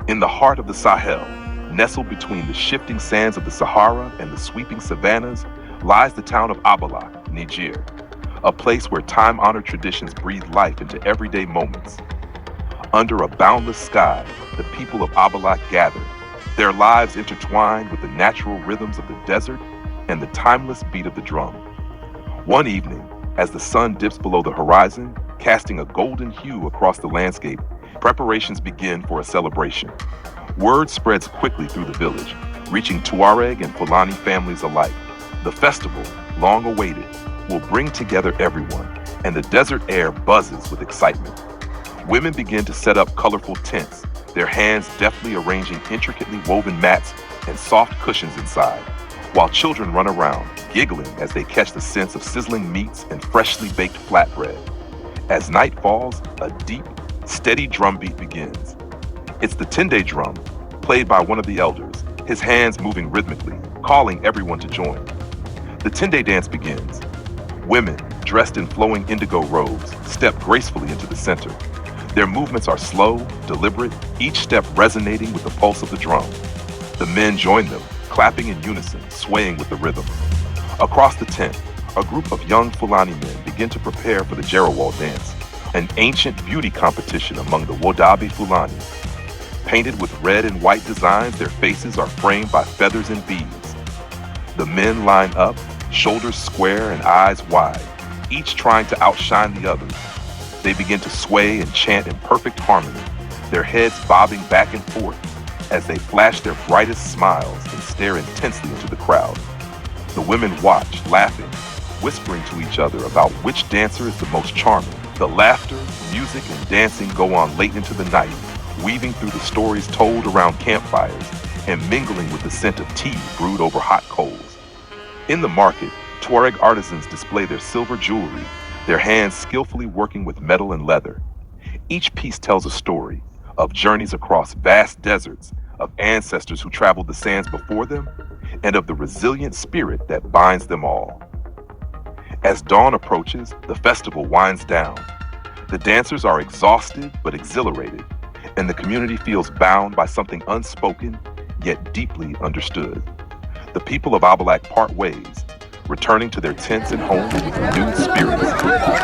In the heart of the Sahel, nestled between the shifting sands of the Sahara and the sweeping savannas, lies the town of Abalak, Niger, a place where time-honored traditions breathe life into everyday moments. Under a boundless sky, the people of Abalak gather, their lives intertwined with the natural rhythms of the desert and the timeless beat of the drum. One evening, as the sun dips below the horizon, casting a golden hue across the landscape, preparations begin for a celebration. Word spreads quickly through the village, reaching Tuareg and Fulani families alike. The festival, long awaited, will bring together everyone, and the desert air buzzes with excitement. Women begin to set up colorful tents, their hands deftly arranging intricately woven mats and soft cushions inside, while children run around, giggling as they catch the scents of sizzling meats and freshly baked flatbread. As night falls, a deep, steady drumbeat begins. It's the Tende drum, played by one of the elders, his hands moving rhythmically, calling everyone to join. The Tende dance begins. Women, dressed in flowing indigo robes, step gracefully into the center. Their movements are slow, deliberate, each step resonating with the pulse of the drum. The men join them, clapping in unison, swaying with the rhythm. Across the tent, a group of young Fulani men begin to prepare for the Jerawal dance, an ancient beauty competition among the Wodabi Fulani. Painted with red and white designs, their faces are framed by feathers and beads. The men line up, shoulders square and eyes wide, each trying to outshine the others. They begin to sway and chant in perfect harmony, their heads bobbing back and forth as they flash their brightest smiles and stare intensely into the crowd. The women watch, laughing, whispering to each other about which dancer is the most charming. The laughter, music, and dancing go on late into the night, weaving through the stories told around campfires and mingling with the scent of tea brewed over hot coals. In the market, Tuareg artisans display their silver jewelry, their hands skillfully working with metal and leather. Each piece tells a story of journeys across vast deserts, of ancestors who traveled the sands before them, and of the resilient spirit that binds them all. As dawn approaches, the festival winds down. The dancers are exhausted but exhilarated, and the community feels bound by something unspoken yet deeply understood. The people of Abalak part ways, returning to their tents and homes with renewed spirits,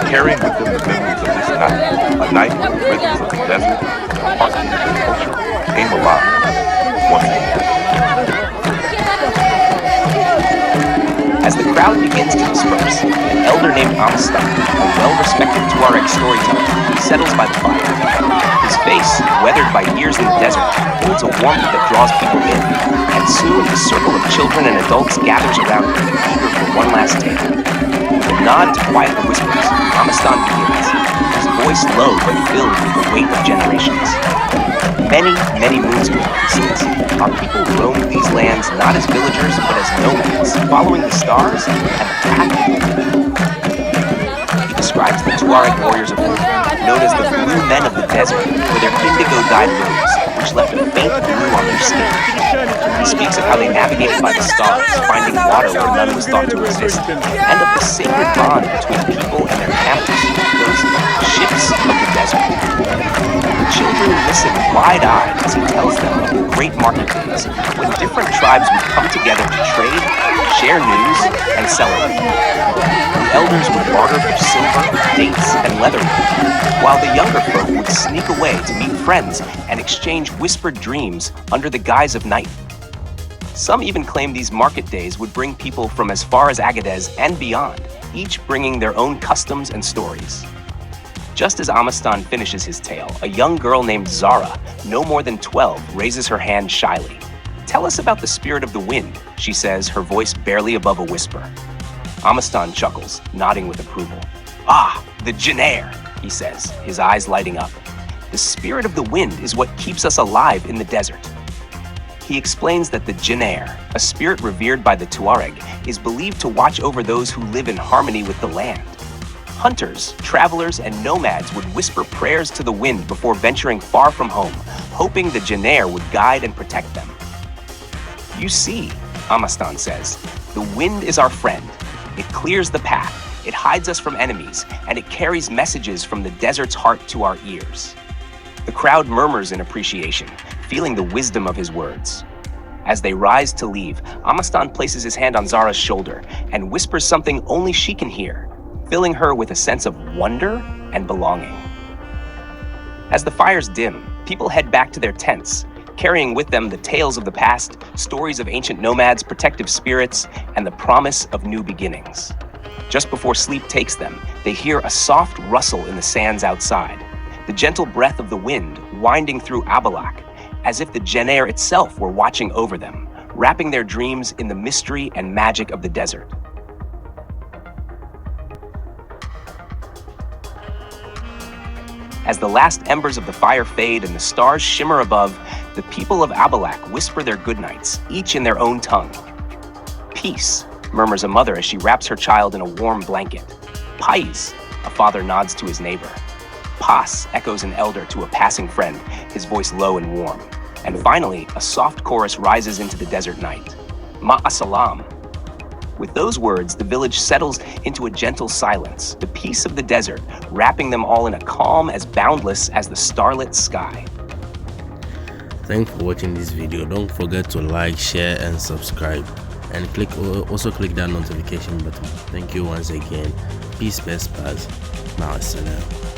carrying with them the memories of this night, a night when the rhythms of the desert and the heartbeat of the culture came alive once again. As the crowd begins to disperse, an elder named Amistad, a well-respected Tuareg storyteller, settles by the fire. His face, weathered by years in the desert, holds a warmth that draws people in, and soon a circle of children and adults gathers around him, eager for one last tale. With a nod to quiet the whispers, Amistad begins, his voice low but filled with the weight of generations. Many, many moons ago, he says, our people roamed these lands not as villagers but as nomads, following the stars and the path of the wind. He describes the Tuareg warriors of old, known as the blue men of the desert, for their indigo-dyed robes, which left a faint blue on their skin. He speaks of how they navigated by the stars, finding water where none was thought to exist, and of the sacred bond between people and their camels, those ships of the desert. The children listen wide-eyed as he tells them of the great market days, when different tribes would come together to trade, share news, and celebrate. The elders would barter for silver, dates, and leather, while the younger folk would sneak away to meet friends and exchange whispered dreams under the guise of night. Some even claim these market days would bring people from as far as Agadez and beyond, each bringing their own customs and stories. Just as Amistan finishes his tale, a young girl named Zara, no more than 12, raises her hand shyly. "Tell us about the spirit of the wind," she says, her voice barely above a whisper. Amistan chuckles, nodding with approval. "Ah, the Jinair," he says, his eyes lighting up. "The spirit of the wind is what keeps us alive in the desert." He explains that the Jinair, a spirit revered by the Tuareg, is believed to watch over those who live in harmony with the land. Hunters, travelers, and nomads would whisper prayers to the wind before venturing far from home, hoping the Jinair would guide and protect them. "You see," Amastan says, "the wind is our friend. It clears the path, it hides us from enemies, and it carries messages from the desert's heart to our ears." The crowd murmurs in appreciation, feeling the wisdom of his words. As they rise to leave, Amastan places his hand on Zara's shoulder and whispers something only she can hear, filling her with a sense of wonder and belonging. As the fires dim, people head back to their tents, carrying with them the tales of the past, stories of ancient nomads, protective spirits, and the promise of new beginnings. Just before sleep takes them, they hear a soft rustle in the sands outside, the gentle breath of the wind winding through Abalak, as if the Jenair itself were watching over them, wrapping their dreams in the mystery and magic of the desert. As the last embers of the fire fade and the stars shimmer above, the people of Abalak whisper their goodnights, each in their own tongue. Peace, murmurs a mother as she wraps her child in a warm blanket. Pais, a father nods to his neighbor. Pas, echoes an elder to a passing friend, his voice low and warm. And finally, a soft chorus rises into the desert night. Ma'asalam. With those words, the village settles into a gentle silence, the peace of the desert, wrapping them all in a calm as boundless as the starlit sky. Thanks for watching this video. Don't forget to like, share and subscribe, and also click that notification button. Thank you once again. Peace, best pass. Ma'asalam.